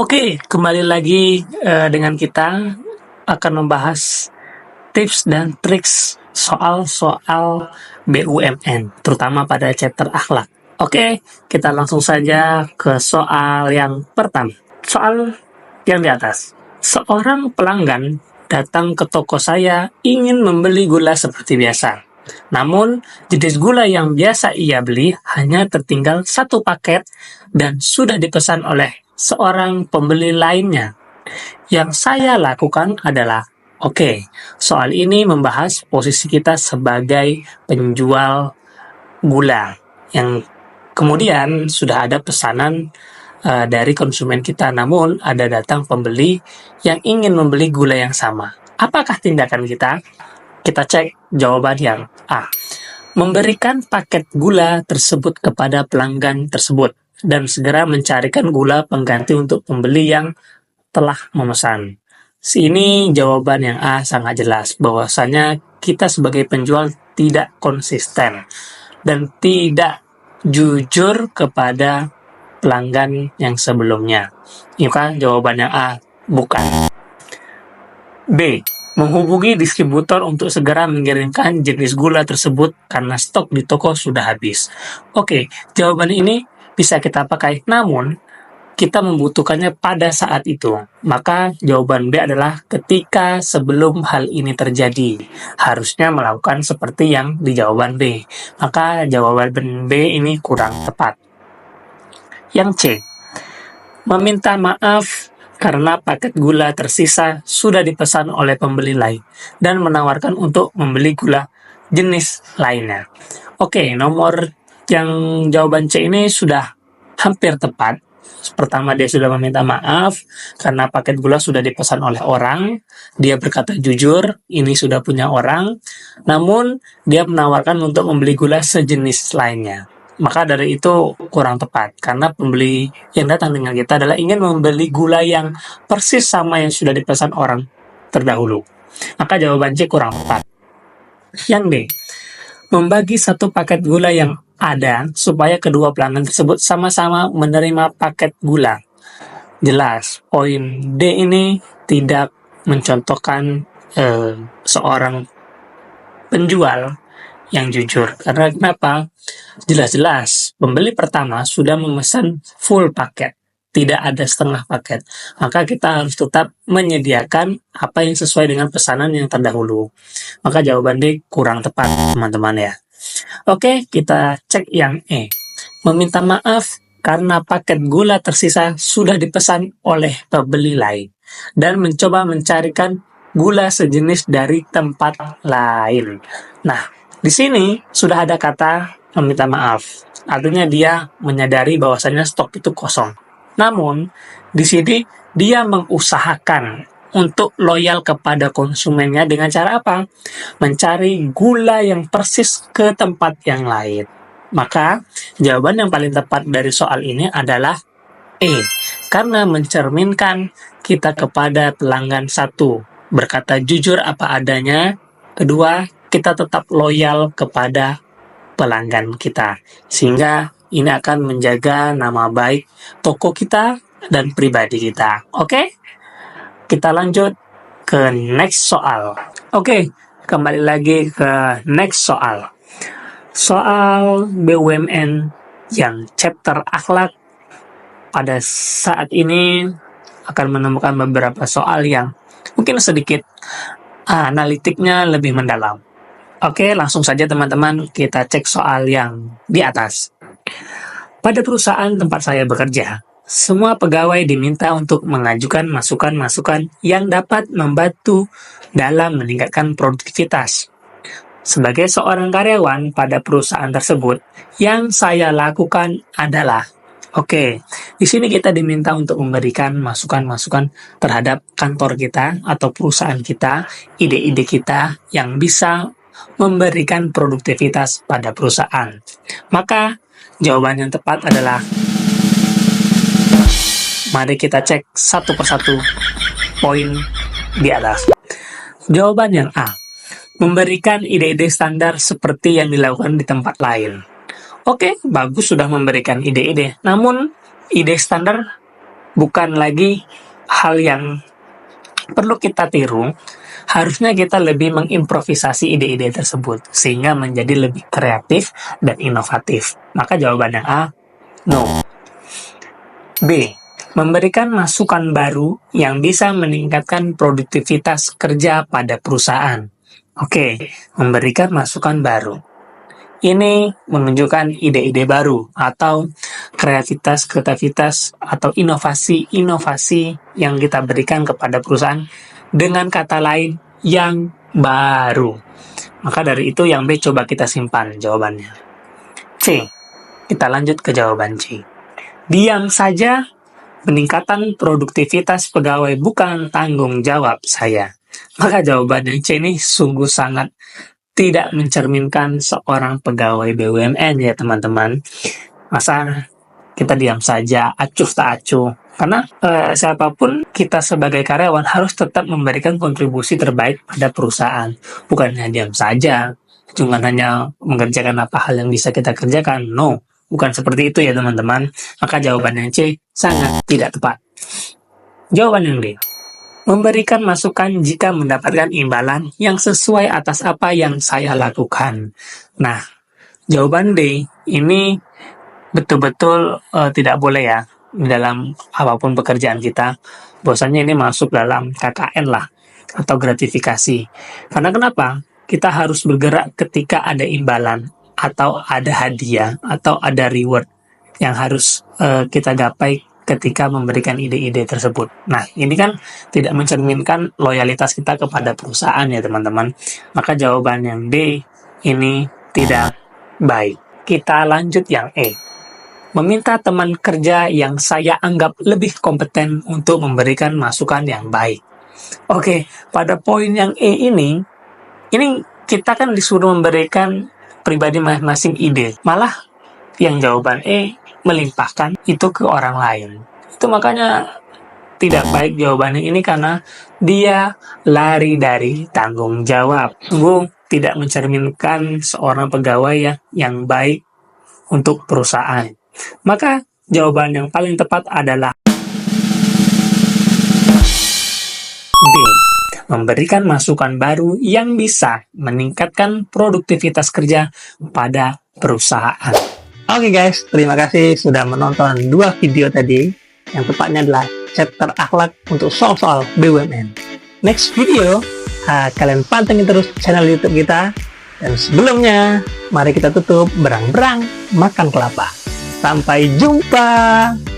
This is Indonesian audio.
Oke, kembali lagi dengan kita akan membahas tips dan triks soal-soal BUMN, terutama pada chapter akhlak. Oke, kita langsung saja ke soal yang pertama. Soal yang di atas. Seorang pelanggan datang ke toko saya ingin membeli gula seperti biasa. Namun, jenis gula yang biasa ia beli hanya tertinggal satu paket dan sudah dipesan oleh seorang pembeli lainnya. Yang saya lakukan adalah, oke, soal ini membahas posisi kita sebagai penjual gula yang kemudian sudah ada pesanan dari konsumen kita, namun ada datang pembeli yang ingin membeli gula yang sama. Apakah tindakan kita? Kita cek jawaban yang A. Memberikan paket gula tersebut kepada pelanggan tersebut dan segera mencarikan gula pengganti untuk pembeli yang telah memesan. Sini jawaban yang A sangat jelas, bahwasanya kita sebagai penjual tidak konsisten dan tidak jujur kepada pelanggan yang sebelumnya. Ini kan jawaban yang A, bukan. B. Menghubungi distributor untuk segera mengirimkan jenis gula tersebut karena stok di toko sudah habis. Oke, jawaban ini bisa kita pakai, namun kita membutuhkannya pada saat itu. Maka jawaban B adalah ketika sebelum hal ini terjadi. Harusnya melakukan seperti yang di jawaban B. Maka jawaban B ini kurang tepat. Yang C. Meminta maaf karena paket gula tersisa sudah dipesan oleh pembeli lain dan menawarkan untuk membeli gula jenis lainnya. Oke, nomor yang jawaban C ini sudah hampir tepat. Pertama, dia sudah meminta maaf karena paket gula sudah dipesan oleh orang. Dia berkata jujur, ini sudah punya orang. Namun, dia menawarkan untuk membeli gula sejenis lainnya. Maka dari itu kurang tepat, karena pembeli yang datang dengan kita adalah ingin membeli gula yang persis sama yang sudah dipesan orang terdahulu. Maka jawaban C kurang tepat. Yang D. Membagi satu paket gula yang ada supaya kedua pelanggan tersebut sama-sama menerima paket gula. Jelas, poin D ini tidak mencontohkan seorang penjual yang jujur. Karena kenapa? Jelas-jelas pembeli pertama sudah memesan full paket, tidak ada setengah paket. Maka kita harus tetap menyediakan apa yang sesuai dengan pesanan yang terdahulu. Maka jawaban D kurang tepat, teman-teman ya. Oke, kita cek yang E. Meminta maaf karena paket gula tersisa sudah dipesan oleh pembeli lain dan mencoba mencarikan gula sejenis dari tempat lain. Nah, di sini sudah ada kata meminta maaf. Artinya dia menyadari bahwasannya stok itu kosong. Namun, di sini dia mengusahakan untuk loyal kepada konsumennya dengan cara apa? Mencari gula yang persis ke tempat yang lain. Maka, jawaban yang paling tepat dari soal ini adalah E. Karena mencerminkan kita kepada pelanggan satu, berkata jujur apa adanya. Kedua, kita tetap loyal kepada pelanggan kita. Sehingga ini akan menjaga nama baik toko kita dan pribadi kita. Oke? Kita lanjut ke next soal. Oke, kembali lagi ke next soal. Soal BUMN yang chapter akhlak pada saat ini akan menemukan beberapa soal yang mungkin sedikit analitiknya lebih mendalam. Oke, langsung saja teman-teman kita cek soal yang di atas. Pada perusahaan tempat saya bekerja, semua pegawai diminta untuk mengajukan masukan-masukan yang dapat membantu dalam meningkatkan produktivitas. Sebagai seorang karyawan pada perusahaan tersebut, yang saya lakukan adalah, oke, di sini kita diminta untuk memberikan masukan-masukan terhadap kantor kita atau perusahaan kita, ide-ide kita yang bisa memberikan produktivitas pada perusahaan. Maka jawaban yang tepat adalah, mari kita cek satu persatu poin di atas. Jawaban yang A. Memberikan ide-ide standar seperti yang dilakukan di tempat lain. Oke, bagus sudah memberikan ide-ide. Namun, ide standar bukan lagi hal yang perlu kita tiru. Harusnya kita lebih mengimprovisasi ide-ide tersebut sehingga menjadi lebih kreatif dan inovatif. Maka jawabannya A, no. B, memberikan masukan baru yang bisa meningkatkan produktivitas kerja pada perusahaan. Oke, memberikan masukan baru. Ini menunjukkan ide-ide baru atau kreativitas atau inovasi-inovasi yang kita berikan kepada perusahaan, dengan kata lain yang baru. Maka dari itu yang B coba kita simpan jawabannya. C, kita lanjut ke jawaban C. Diam saja, peningkatan produktivitas pegawai bukan tanggung jawab saya. Maka jawabannya C ini sungguh sangat tidak mencerminkan seorang pegawai BUMN ya teman-teman. Masa kita diam saja, acuh tak acuh. Karena siapapun kita sebagai karyawan harus tetap memberikan kontribusi terbaik pada perusahaan. Bukannya diam saja, cuma hanya mengerjakan apa hal yang bisa kita kerjakan. No, bukan seperti itu ya teman-teman. Maka jawaban yang C sangat tidak tepat. Jawaban yang D, memberikan masukan jika mendapatkan imbalan yang sesuai atas apa yang saya lakukan. Nah, jawaban D ini betul-betul tidak boleh ya dalam apapun pekerjaan kita. Bahwasanya ini masuk dalam KKN lah atau gratifikasi. Karena kenapa? Kita harus bergerak ketika ada imbalan atau ada hadiah atau ada reward yang harus kita gapai ketika memberikan ide-ide tersebut. Nah, ini kan tidak mencerminkan loyalitas kita kepada perusahaan ya teman-teman. Maka jawaban yang D ini tidak baik. Kita lanjut yang E. Meminta teman kerja yang saya anggap lebih kompeten untuk memberikan masukan yang baik. Oke, pada poin yang E ini kita kan disuruh memberikan pribadi masing-masing ide. Malah yang jawaban E melimpahkan itu ke orang lain. Itu makanya tidak baik jawabannya ini karena dia lari dari tanggung jawab. Tidak mencerminkan seorang pegawai yang baik untuk perusahaan. Maka jawaban yang paling tepat adalah B, memberikan masukan baru yang bisa meningkatkan produktivitas kerja pada perusahaan. Oke guys, terima kasih sudah menonton 2 video tadi. Yang tepatnya adalah chapter akhlak untuk soal-soal BUMN. Next video, kalian pantengin terus channel YouTube kita. Dan sebelumnya, mari kita tutup berang-berang makan kelapa. Sampai jumpa!